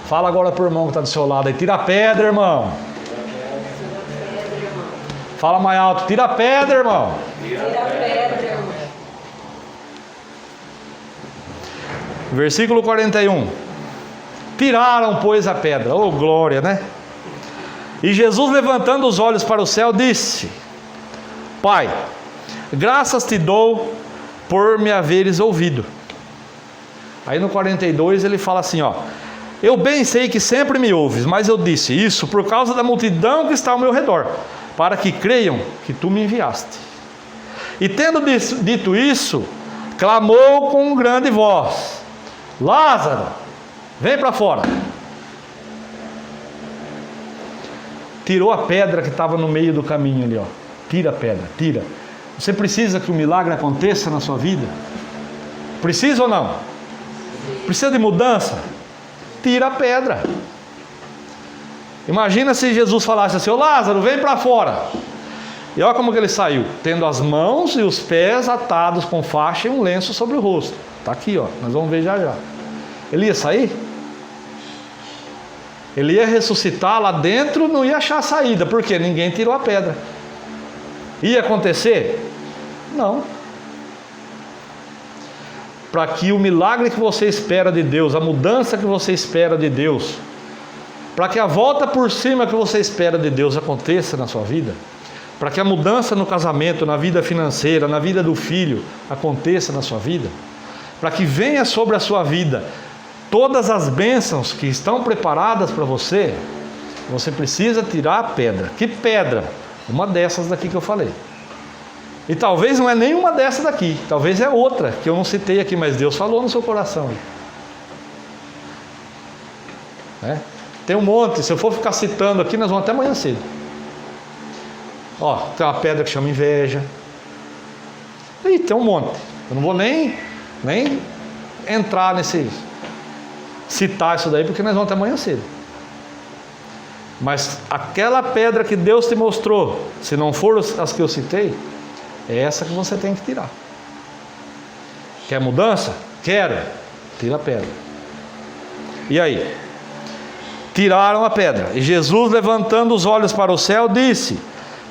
Fala agora pro irmão que está do seu lado aí, tira a pedra, irmão. Fala mais alto, tira a pedra, irmão. Tira a pedra, irmão. Versículo 41. Tiraram, pois, a pedra. Oh, glória, né? E Jesus, levantando os olhos para o céu, disse: Pai, graças te dou por me haveres ouvido. Aí no 42 ele fala assim, ó: eu bem sei que sempre me ouves, mas eu disse isso por causa da multidão que está ao meu redor, para que creiam que tu me enviaste. E tendo dito isso, clamou com grande voz: Lázaro, vem para fora. Tirou a pedra que estava no meio do caminho ali, ó. Tira a pedra, tira. Você precisa que o milagre aconteça na sua vida? Precisa ou não? Precisa de mudança? Tira a pedra. Imagina se Jesus falasse assim: ô Lázaro, vem para fora. E olha como que ele saiu, tendo as mãos e os pés atados com faixa e um lenço sobre o rosto. Está aqui, ó, nós vamos ver já já. Ele ia sair? Ele ia ressuscitar lá dentro, não ia achar saída, porque ninguém tirou a pedra. Ia acontecer? Não. Para que o milagre que você espera de Deus, a mudança que você espera de Deus, para que a volta por cima que você espera de Deus aconteça na sua vida, para que a mudança no casamento, na vida financeira, na vida do filho aconteça na sua vida, para que venha sobre a sua vida todas as bênçãos que estão preparadas para você, você precisa tirar a pedra. Que pedra? Uma dessas daqui que eu falei. E talvez não é nenhuma dessas daqui, talvez é outra, que eu não citei aqui, mas Deus falou no seu coração. Tem um monte, se eu for ficar citando aqui, nós vamos até amanhã cedo. Ó, tem uma pedra que chama inveja. E tem um monte. Eu não vou nem entrar citar isso daí, porque nós vamos até amanhã cedo. Mas aquela pedra que Deus te mostrou, se não for as que eu citei, é essa que você tem que tirar. Quer mudança? Quero. Tira a pedra. E aí? Tiraram a pedra. E Jesus, levantando os olhos para o céu, disse: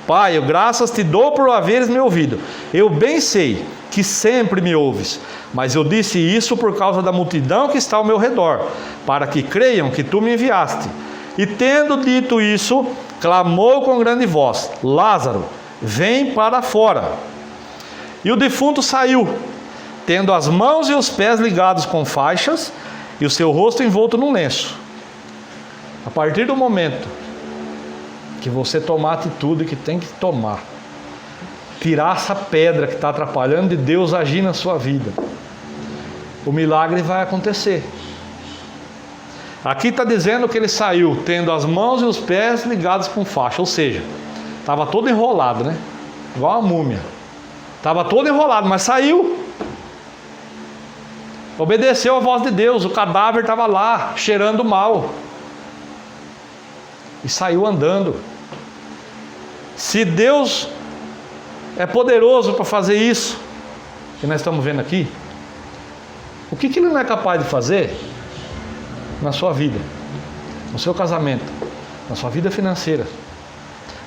Pai, eu graças te dou por haveres me ouvido. Eu bem sei que sempre me ouves, mas eu disse isso por causa da multidão que está ao meu redor, para que creiam que tu me enviaste. E tendo dito isso, clamou com grande voz: Lázaro, vem para fora. E o defunto saiu, tendo as mãos e os pés ligados com faixas, e o seu rosto envolto num lenço. A partir do momento que você tomar a atitude que tem que tomar, tirar essa pedra que está atrapalhando de Deus agir na sua vida, o milagre vai acontecer. Aqui está dizendo que ele saiu tendo as mãos e os pés ligados com faixa, ou seja, estava todo enrolado, né? Igual uma múmia. Estava todo enrolado, mas saiu. Obedeceu a voz de Deus, o cadáver estava lá, cheirando mal. E saiu andando. Se Deus é poderoso para fazer isso que nós estamos vendo aqui, o que Ele não é capaz de fazer na sua vida, no seu casamento, na sua vida financeira,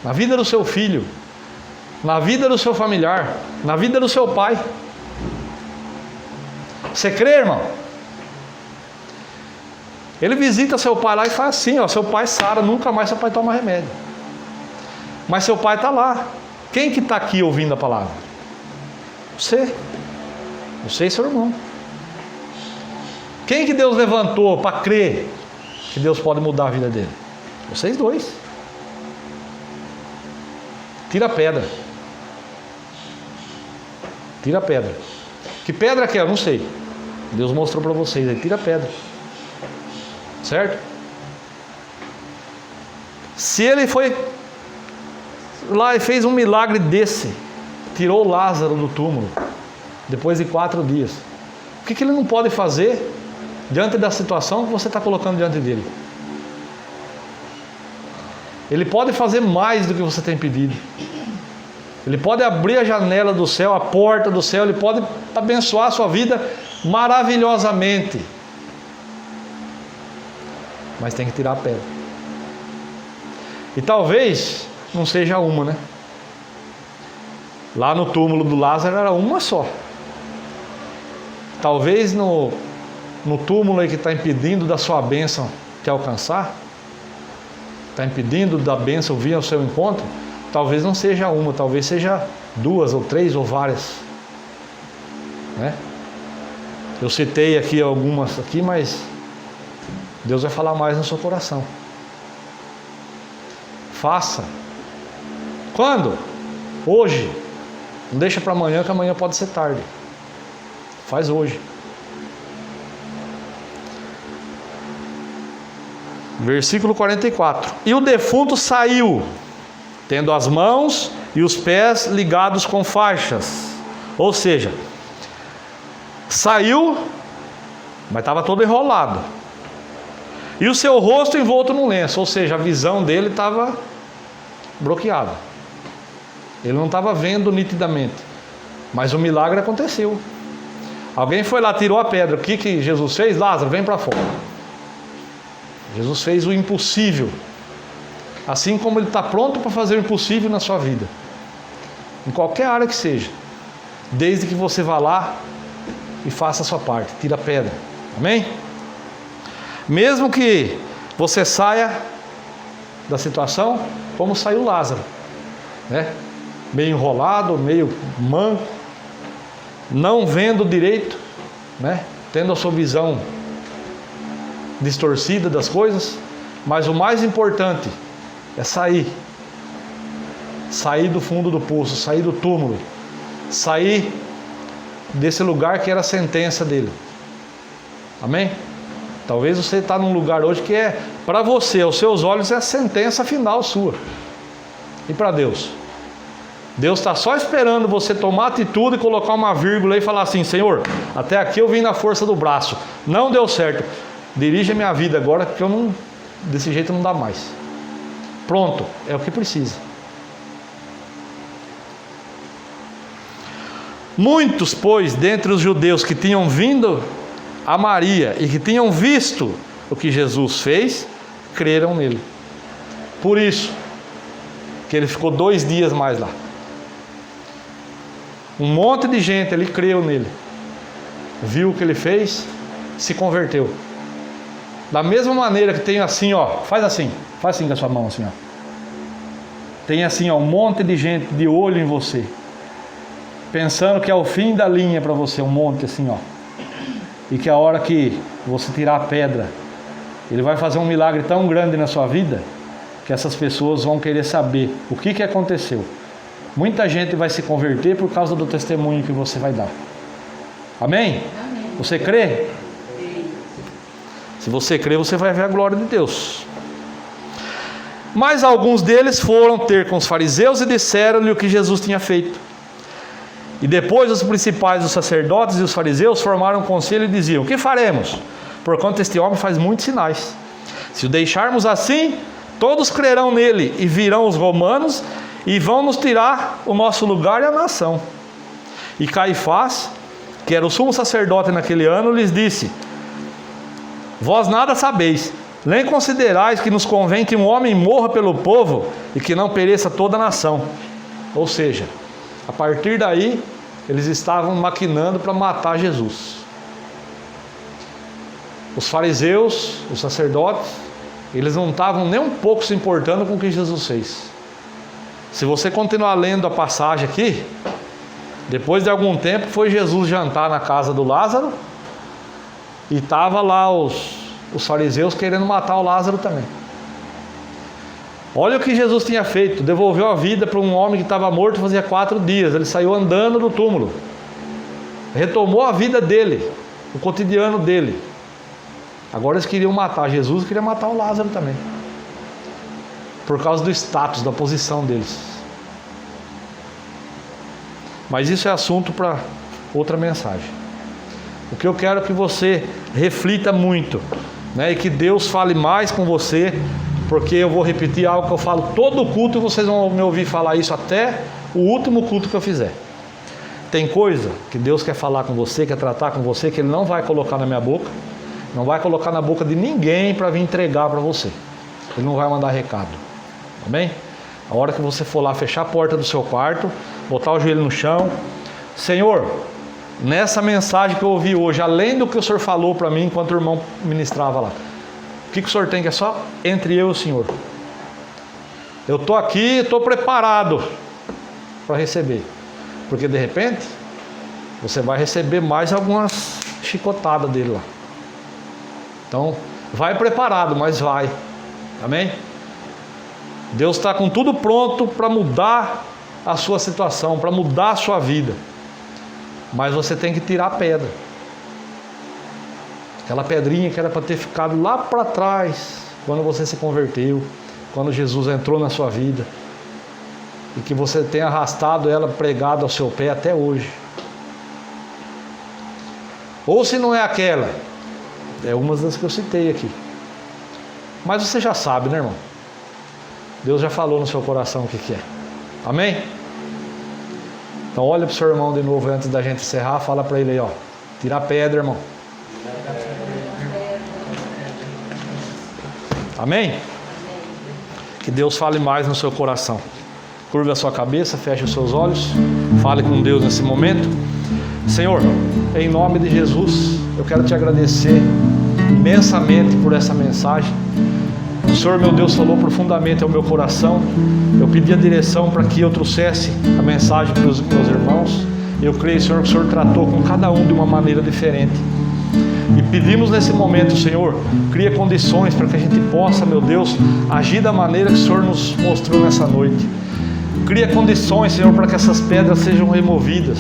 na vida do seu filho, na vida do seu familiar, na vida do seu pai? Você crê, irmão? Ele visita seu pai lá e faz assim, ó, seu pai sara, nunca mais seu pai toma remédio. Mas seu pai está lá. Quem que está aqui ouvindo a palavra? Você. Você e seu irmão. Quem que Deus levantou para crer que Deus pode mudar a vida dele? Vocês dois. Tira a pedra. Tira a pedra. Que pedra que é? Eu não sei. Deus mostrou para vocês aí. Tira a pedra. Certo? Se ele foi lá e fez um milagre desse, tirou Lázaro do túmulo, depois de 4 dias, o que ele não pode fazer diante da situação que você está colocando diante dele? Ele pode fazer mais do que você tem pedido. Ele pode abrir a janela do céu, a porta do céu, ele pode abençoar a sua vida maravilhosamente. Mas tem que tirar a pedra. E talvez não seja uma, né? Lá no túmulo do Lázaro era uma só. Talvez no túmulo aí que está impedindo da sua bênção te alcançar, está impedindo da bênção vir ao seu encontro, talvez não seja uma, talvez seja 2 ou 3 ou várias, né? Eu citei aqui algumas aqui, mas Deus vai falar mais no seu coração. Faça. Quando? Hoje. Não deixa para amanhã, que amanhã pode ser tarde. Faz hoje. Versículo 44. E o defunto saiu, tendo as mãos e os pés ligados com faixas. Ou seja, saiu, mas estava todo enrolado. E o seu rosto envolto num lenço. Ou seja, a visão dele estava bloqueada. Ele não estava vendo nitidamente. Mas o milagre aconteceu. Alguém foi lá, tirou a pedra. O que Jesus fez? Lázaro, vem para fora. Jesus fez o impossível. Assim como Ele está pronto para fazer o impossível na sua vida. Em qualquer área que seja. Desde que você vá lá e faça a sua parte. Tira a pedra. Amém? Mesmo que você saia da situação como saiu Lázaro, né? Meio enrolado, meio manco, não vendo direito, né? Tendo a sua visão distorcida das coisas, mas o mais importante é sair do fundo do poço, sair do túmulo, sair desse lugar que era a sentença dele. Amém? Talvez você está num lugar hoje que é, para você, aos seus olhos, é a sentença final sua. E para Deus? Deus está só esperando você tomar atitude e colocar uma vírgula e falar assim: Senhor, até aqui eu vim na força do braço, não deu certo, dirige a minha vida agora, porque eu não, desse jeito não dá mais. Pronto, é o que precisa. Muitos, pois, dentre os judeus que tinham vindo a Maria e que tinham visto o que Jesus fez, creram nele. Por isso que ele ficou 2 dias mais lá. Um monte de gente ali creu nele, viu o que ele fez, se converteu. Da mesma maneira que tem assim, ó, faz assim com a sua mão assim, ó. Tem assim, ó, um monte de gente de olho em você, pensando que é o fim da linha para você, um monte assim, ó. E que a hora que você tirar a pedra, Ele vai fazer um milagre tão grande na sua vida, que essas pessoas vão querer saber o que aconteceu. Muita gente vai se converter por causa do testemunho que você vai dar. Amém? Amém. Você crê? Se você crê, você vai ver a glória de Deus. Mas alguns deles foram ter com os fariseus e disseram-lhe o que Jesus tinha feito. E depois os principais, os sacerdotes e os fariseus formaram um conselho e diziam: o que faremos? Porquanto este homem faz muitos sinais. Se o deixarmos assim, todos crerão nele, e virão os romanos e vão nos tirar o nosso lugar e a nação. E Caifás, que era o sumo sacerdote naquele ano, lhes disse: vós nada sabeis, nem considerais que nos convém que um homem morra pelo povo e que não pereça toda a nação. Ou seja, a partir daí, eles estavam maquinando para matar Jesus. Os fariseus, os sacerdotes, eles não estavam nem um pouco se importando com o que Jesus fez. Se você continuar lendo a passagem aqui, depois de algum tempo foi Jesus jantar na casa do Lázaro, e estava lá os fariseus querendo matar o Lázaro também. Olha o que Jesus tinha feito: devolveu a vida para um homem que estava morto fazia 4 dias. Ele saiu andando do túmulo, retomou a vida dele, o cotidiano dele. Agora eles queriam matar Jesus e queriam matar o Lázaro também. Por causa do status, da posição deles. Mas isso é assunto para outra mensagem. O que eu quero é que você reflita muito, né? E que Deus fale mais com você, porque eu vou repetir algo que eu falo todo culto e vocês vão me ouvir falar isso até o último culto que eu fizer. Tem coisa que Deus quer falar com você, quer tratar com você, que Ele não vai colocar na minha boca, não vai colocar na boca de ninguém para vir entregar para você. Ele não vai mandar recado. Amém? A hora que você for lá fechar a porta do seu quarto, botar o joelho no chão, Senhor, nessa mensagem que eu ouvi hoje, além do que o Senhor falou para mim enquanto o irmão ministrava lá, o que o Senhor tem que é só entre eu e o Senhor? Eu estou aqui, estou preparado para receber, porque de repente você vai receber mais algumas chicotadas dele lá. Então vai preparado, mas vai. Amém? Deus está com tudo pronto para mudar a sua situação, para mudar a sua vida, mas você tem que tirar a pedra, aquela pedrinha que era para ter ficado lá para trás quando você se converteu, quando Jesus entrou na sua vida, e que você tem arrastado ela pregada ao seu pé até hoje. Ou se não é aquela, é uma das que eu citei aqui, mas você já sabe, né, irmão? Deus já falou no seu coração o que é. Amém? Então olha para o seu irmão de novo antes da gente encerrar, fala para ele aí, ó, tira a pedra, irmão. Amém? Que Deus fale mais no seu coração. Curva a sua cabeça, feche os seus olhos, fale com Deus nesse momento. Senhor, em nome de Jesus, eu quero te agradecer imensamente por essa mensagem. O Senhor, meu Deus, falou profundamente ao meu coração. Eu pedi a direção para que eu trouxesse a mensagem para os meus irmãos. Eu creio, Senhor, que o Senhor tratou com cada um de uma maneira diferente. E pedimos nesse momento, Senhor, cria condições para que a gente possa, meu Deus, agir da maneira que o Senhor nos mostrou nessa noite. Cria condições, Senhor, para que essas pedras sejam removidas,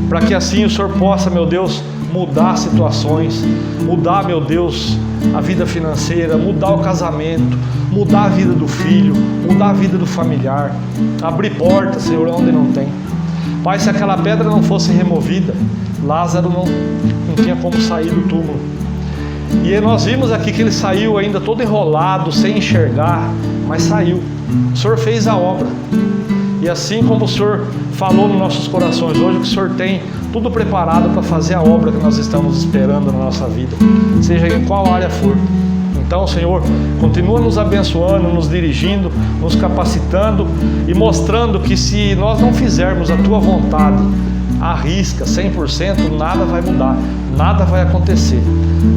para que assim o Senhor possa, meu Deus, mudar situações, mudar, meu Deus, a vida financeira, mudar o casamento, mudar a vida do filho, mudar a vida do familiar, abrir portas, Senhor, onde não tem. Pai, se aquela pedra não fosse removida, Lázaro não tinha como sair do túmulo. E nós vimos aqui que ele saiu ainda todo enrolado, sem enxergar, mas saiu. O Senhor fez a obra. E assim como o Senhor falou nos nossos corações hoje, que o Senhor tem tudo preparado para fazer a obra que nós estamos esperando na nossa vida, seja em qual área for. Então, Senhor, continua nos abençoando, nos dirigindo, nos capacitando e mostrando que se nós não fizermos a Tua vontade, arrisca 100%, nada vai mudar, nada vai acontecer.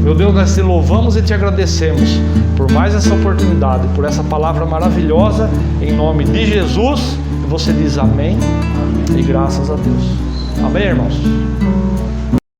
Meu Deus, nós te louvamos e te agradecemos por mais essa oportunidade, por essa palavra maravilhosa, em nome de Jesus. Você diz amém e graças a Deus. Amém, irmãos?